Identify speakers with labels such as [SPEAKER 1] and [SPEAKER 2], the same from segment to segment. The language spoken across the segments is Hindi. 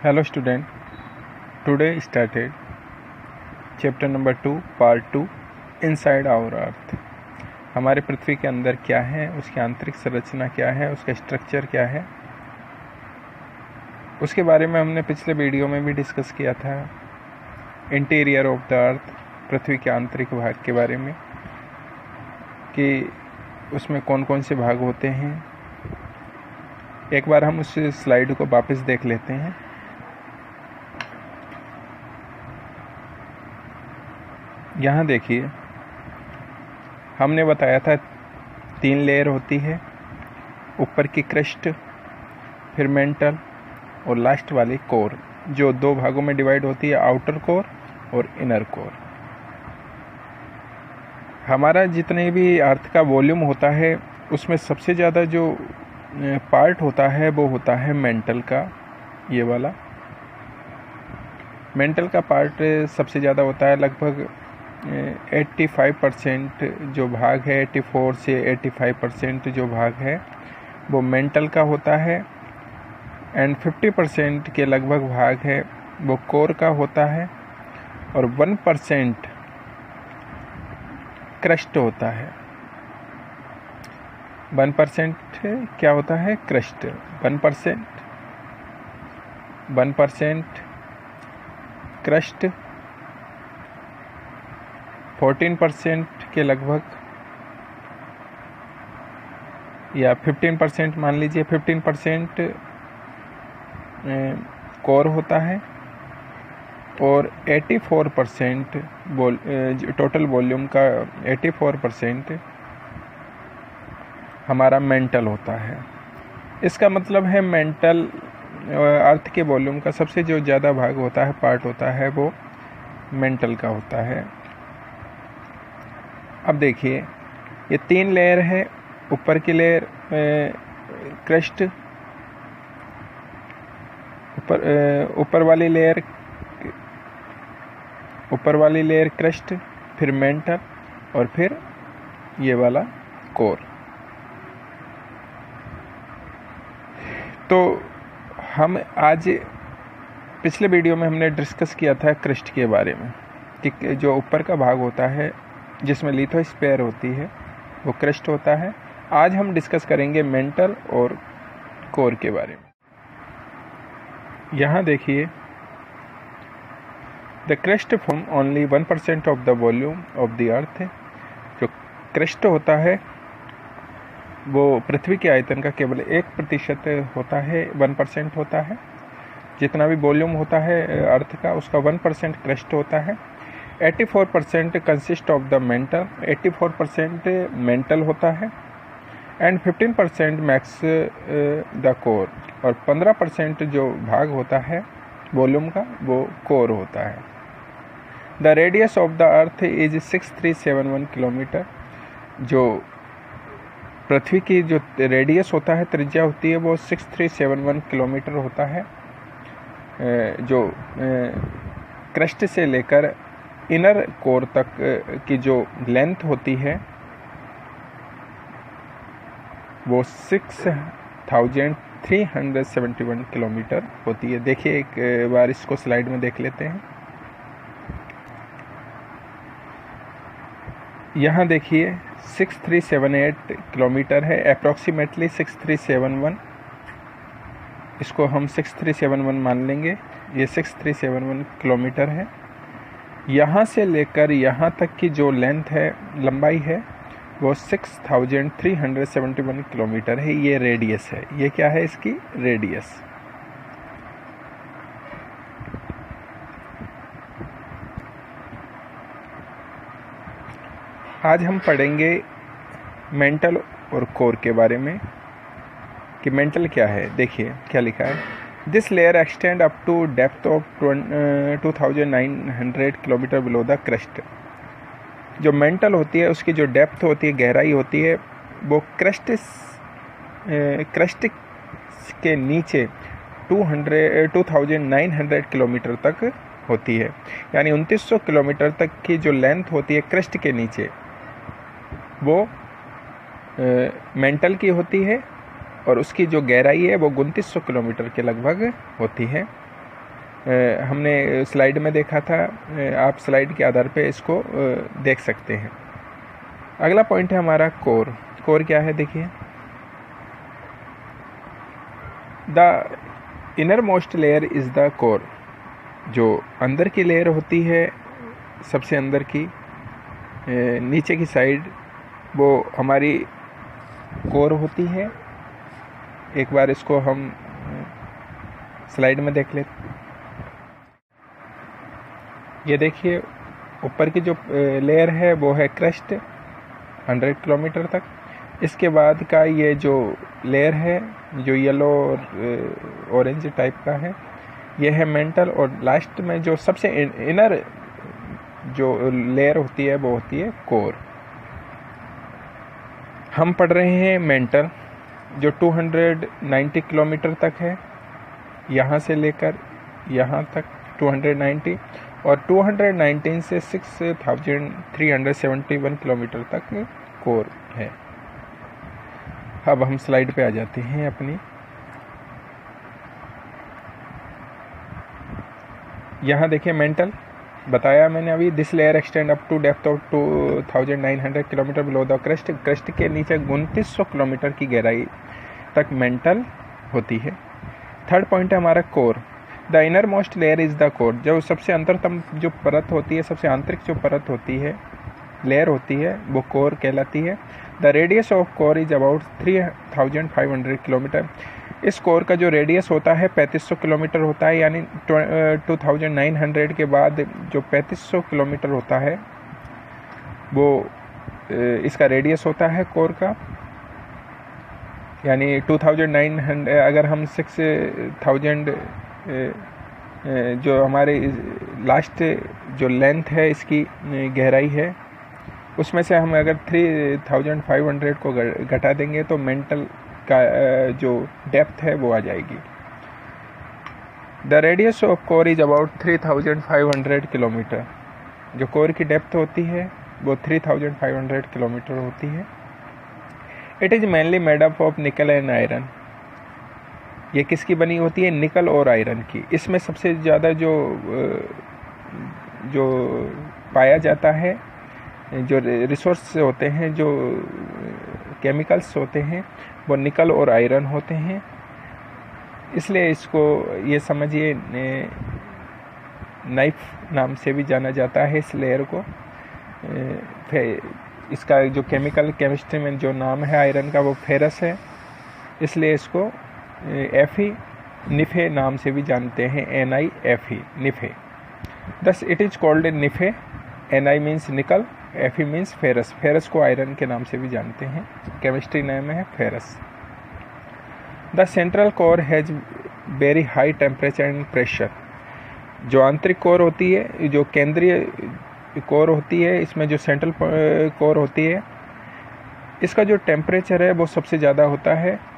[SPEAKER 1] Hello student, today started chapter number 2 part 2 inside our earth। हमारे पृथ्वी के अंदर क्या है, उसकी आंतरिक संरचना क्या है, उसका स्ट्रक्चर क्या है, उसके बारे में हमने पिछले वीडियो में भी डिस्कस किया था। इंटीरियर ऑफ द अर्थ, पृथ्वी के आंतरिक भाग के बारे में कि उसमें कौन कौन से भाग होते हैं। एक बार हम उस स्लाइड को वापस देख लेते हैं। यहाँ देखिए, हमने बताया था 3 लेयर होती है, ऊपर की क्रस्ट, फिर मेंटल और लास्ट वाली कोर, जो 2 भागों में डिवाइड होती है, आउटर कोर और इनर कोर। हमारा जितने भी अर्थ का वॉल्यूम होता है उसमें सबसे ज़्यादा जो पार्ट होता है वो होता है मेंटल का। ये वाला मेंटल का पार्ट सबसे ज़्यादा होता है, लगभग 85% जो भाग है, 84 से 85% जो भाग है वो मेंटल का होता है, एंड 50% के लगभग भाग है वो कोर का होता है, और 1% क्रस्ट होता है। 1% क्या होता है? क्रस्ट। 1% क्रस्ट, 14% के लगभग, या 15% मान लीजिए, 15% कोर होता है, और 84% टोटल वॉल्यूम का 84% हमारा मेंटल होता है। इसका मतलब है मेंटल अर्थ के वॉल्यूम का सबसे जो ज़्यादा भाग होता है, पार्ट होता है, वो मेंटल का होता है। अब देखिए, ये 3 लेयर है। ऊपर की लेयर क्रस्ट, ऊपर वाली लेयर क्रस्ट, फिर मेंटल, और फिर ये वाला कोर। तो हम आज पिछले वीडियो में हमने डिस्कस किया था क्रस्ट के बारे में कि जो ऊपर का भाग होता है जिसमें लिथोस्फीयर होती है वो क्रस्ट होता है। आज हम डिस्कस करेंगे मेंटल और कोर के बारे में। यहाँ देखिए, the crust form only 1% of the volume of the earth. जो क्रस्ट होता है वो पृथ्वी के आयतन का केवल 1% होता है, 1% होता है। जितना भी वॉल्यूम होता है अर्थ का, उसका 1% क्रस्ट होता है। 84% consist of the mental, 84% mental होता है, एंड 15% मैक्स द कोर, और 15% जो भाग होता है वॉल्यूम का वो कोर होता है। The radius of the earth is 6371 kilometre. जो पृथ्वी की जो रेडियस होता है, त्रिज्या होती है, वो 6371 किलोमीटर होता है। जो क्रस्ट से लेकर इनर कोर तक की जो लेंथ होती है वो 6371 किलोमीटर होती है। देखिए, एक बार इसको स्लाइड में देख लेते हैं। यहाँ देखिए, 6378 किलोमीटर है, अप्रॉक्सीमेटली 6371। इसको हम 6371 मान लेंगे। ये 6371 किलोमीटर है। यहाँ से लेकर यहाँ तक की जो लेंथ है, लंबाई है, वो 6371 किलोमीटर है। ये रेडियस है। ये क्या है? इसकी रेडियस। आज हम पढ़ेंगे मेंटल और कोर के बारे में कि मेंटल क्या है। देखिए क्या लिखा है। This layer extend up to depth of 2900 kilometre below the crust. जो मेंटल होती है उसकी जो डेप्थ होती है, गहराई होती है, वो क्रस्ट के नीचे 2900 किलोमीटर तक होती है। यानी 2900 किलोमीटर तक की जो लेंथ होती है क्रस्ट के नीचे, वो मेंटल की होती है, और उसकी जो गहराई है वो 2900 किलोमीटर के लगभग होती है। हमने स्लाइड में देखा था, आप स्लाइड के आधार पे इसको देख सकते हैं। अगला पॉइंट है हमारा कोर। कोर क्या है देखिए, the inner most layer is the core. जो अंदर की लेयर होती है, सबसे अंदर की नीचे की साइड, वो हमारी कोर होती है। एक बार इसको हम स्लाइड में देख लेते। ये देखिए ऊपर की जो लेयर है वो है क्रस्ट 100 किलोमीटर तक। इसके बाद का ये जो लेयर है जो येलो और ऑरेंज टाइप का है, ये है मेंटल। और लास्ट में जो सबसे इनर जो लेयर होती है वो होती है कोर। हम पढ़ रहे हैं मेंटल, जो 290 किलोमीटर तक है, यहाँ से लेकर यहाँ तक 290, और 219 से 6371 किलोमीटर तक कोर है। अब हम स्लाइड पे आ जाते हैं अपनी। यहाँ देखिए मेंटल बताया मैंने अभी, this layer extend up to depth of 2900 kilometre below the crust. Crust के नीचे 2900 किलोमीटर की गहराई तक मेंटल होती है। थर्ड पॉइंट है हमारा core. The inner most layer is the core. जो सबसे अंतरतम जो परत होती है, सबसे आंतरिक जो परत होती है, लेयर होती है, वो कोर कहलाती है। The radius of core is about 3500 kilometre. इस कोर का जो रेडियस होता है 3500 किलोमीटर होता है, यानी 2900 के बाद जो 3500 किलोमीटर होता है वो इसका रेडियस होता है कोर का। यानी 2900 अगर हम 6000 जो हमारे लास्ट जो लेंथ है इसकी गहराई है, उसमें से हम अगर 3500 को घटा देंगे तो मेंटल का जो डेप्थ है वो आ जाएगी। The radius of core is about 3500 kilometre. जो कोर की डेप्थ होती है वो 3500 किलोमीटर होती है। It is mainly made up of निकल एंड आयरन। ये किसकी बनी होती है? निकल और आयरन की। इसमें सबसे ज़्यादा जो पाया जाता है, जो रिसोर्स होते हैं, जो केमिकल्स होते हैं, वो निकल और आयरन होते हैं। इसलिए इसको ये समझिए नाइफ नाम से भी जाना जाता है इस लेयर को। इसका जो केमिस्ट्री में जो नाम है आयरन का वो फेरस है, इसलिए इसको Fe निफे नाम से भी जानते हैं। NiFe निफे। Thus it is called निफे। Ni means निकल, Fe मीन्स फेरस। फेरस को आयरन के नाम से भी जानते हैं, केमिस्ट्री नेम है ferrous. The central core has very high temperature and pressure. जो आंतरिक कोर होती है, जो केंद्रीय कोर होती है, इसमें जो सेंट्रल कोर होती है, इसका जो टेम्परेचर है वो सबसे ज़्यादा होता है।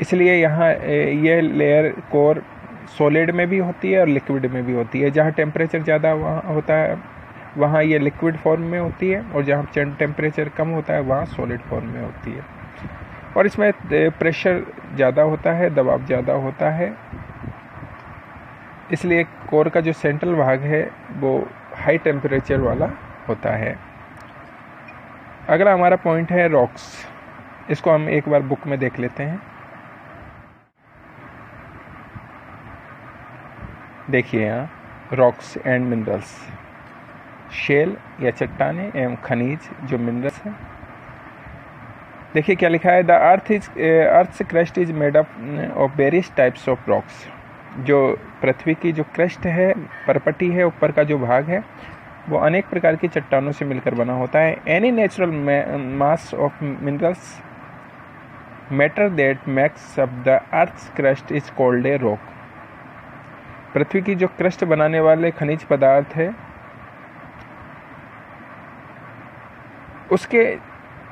[SPEAKER 1] इसलिए यहाँ ये लेयर कोर सॉलिड में भी होती है और लिक्विड में भी होती है। जहाँ टेम्परेचर ज़्यादा वहाँ होता है वहाँ ये लिक्विड फॉर्म में होती है, और जहाँ टेम्परेचर कम होता है वहाँ सॉलिड फॉर्म में होती है। और इसमें प्रेशर ज़्यादा होता है, दबाव ज़्यादा होता है, इसलिए कोर का जो सेंट्रल भाग है वो हाई टेम्परेचर वाला होता है। अगला हमारा पॉइंट है रॉक्स। इसको हम एक बार बुक में देख लेते हैं। देखिए यहाँ रॉक्स एंड मिनरल्स, शेल या चट्टाने एवं खनिज जो मिनरल्स हैं। देखिए क्या लिखा है, the earth's crust is made up of various types of rocks. जो पृथ्वी की जो क्रस्ट है, परपटी है, ऊपर का जो भाग है, वो अनेक प्रकार की चट्टानों से मिलकर बना होता है। Any natural mass of minerals matter that makes up the earth's crust is called a rock. पृथ्वी की जो क्रस्ट बनाने वाले खनिज पदार्थ है, उसके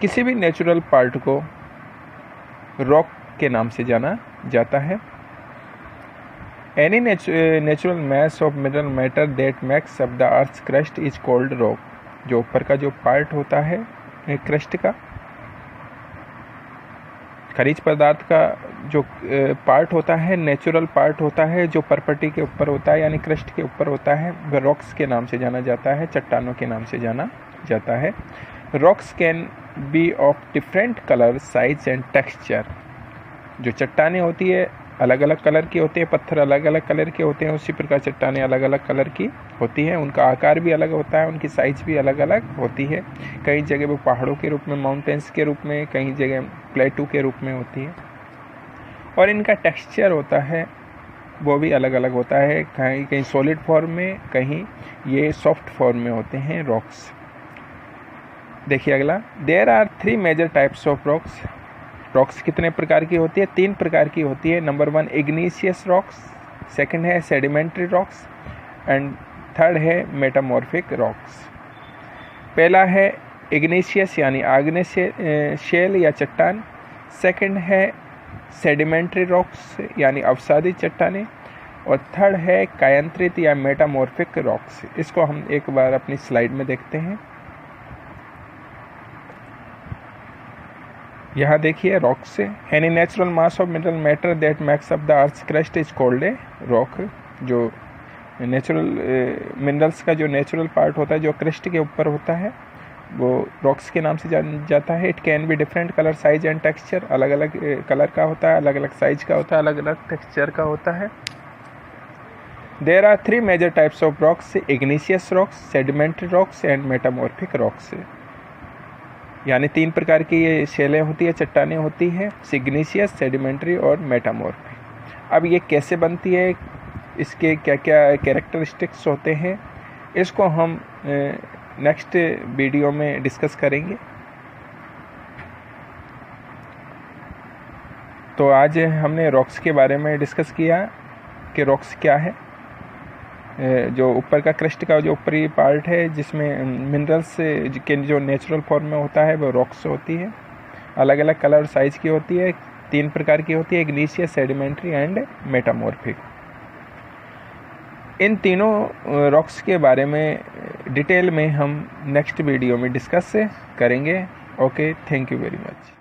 [SPEAKER 1] किसी भी नेचुरल पार्ट को रॉक के नाम से जाना जाता है। Any natural mass of mineral matter that makes up the earth's crust is called rock. जो ऊपर का जो पार्ट होता है क्रस्ट का, खनिज पदार्थ का जो पार्ट होता है, नेचुरल पार्ट होता है, जो प्रॉपर्टी के ऊपर होता है यानी क्रस्ट के ऊपर होता है, वह रॉक्स के नाम से जाना जाता है, चट्टानों के नाम से जाना जाता है। Rocks can be of different colour, size and texture. जो चट्टानें होती है अलग अलग कलर की होती है, पत्थर अलग अलग कलर के होते हैं, उसी प्रकार चट्टानें अलग अलग कलर की होती हैं। उनका आकार भी अलग होता है, उनकी साइज़ भी अलग अलग होती है। कई जगह वो पहाड़ों के रूप में, माउंटेन्स के रूप में, कई जगह प्लेटू के रूप में होती है। और इनका टेक्सचर होता है वो भी अलग अलग होता है, कहीं कहीं सॉलिड फॉर्म में, कहीं ये सॉफ्ट फॉर्म में होते हैं रॉक्स। देखिए अगला, there are 3 major types of rocks. Rocks कितने प्रकार की होती है? 3 प्रकार की होती है। नंबर 1 इग्नीशियस रॉक्स, सेकंड है सेडिमेंट्री रॉक्स एंड थर्ड है मेटामॉर्फिक रॉक्स। पहला है इग्नीशियस यानी आग्नेय शेल या चट्टान, सेकंड है सेडिमेंट्री रॉक्स यानी अवसादी चट्टानें, और थर्ड है कायांतरित या मेटामॉर्फिक रॉक्स। इसको हम एक बार अपनी स्लाइड में देखते हैं। यहाँ देखिए रॉक से, any natural mass of mineral matter that makes up the earth crust is called a rock. जो नेचुरल मिनरल्स का जो नेचुरल पार्ट होता है, जो क्रस्ट के ऊपर होता है, वो रॉक्स के नाम से जाना जाता है। It can be different colour, size and texture. अलग अलग कलर का होता है, अलग अलग साइज का होता है, अलग अलग टेक्सचर का होता है। There are 3 major types of rocks, igneous rocks, sedimentary rocks and metamorphic rocks. यानी 3 प्रकार की ये शेलें होती है, चट्टानें होती हैं, इग्नीशियस, सेडिमेंट्री और मेटामॉर्फिक। अब ये कैसे बनती है, इसके क्या क्या कैरेक्टरिस्टिक्स होते हैं, इसको हम नेक्स्ट वीडियो में डिस्कस करेंगे। तो आज हमने रॉक्स के बारे में डिस्कस किया कि रॉक्स क्या है। जो ऊपर का क्रस्ट का जो ऊपरी पार्ट है, जिसमें मिनरल्स के जो नेचुरल फॉर्म में होता है, वो रॉक्स होती है। अलग अलग कलर साइज की होती है, 3 प्रकार की होती है, इग्नीशियस, सेडिमेंट्री एंड मेटामॉर्फिक। इन तीनों रॉक्स के बारे में डिटेल में हम नेक्स्ट वीडियो में डिस्कस करेंगे। Okay, thank you very much.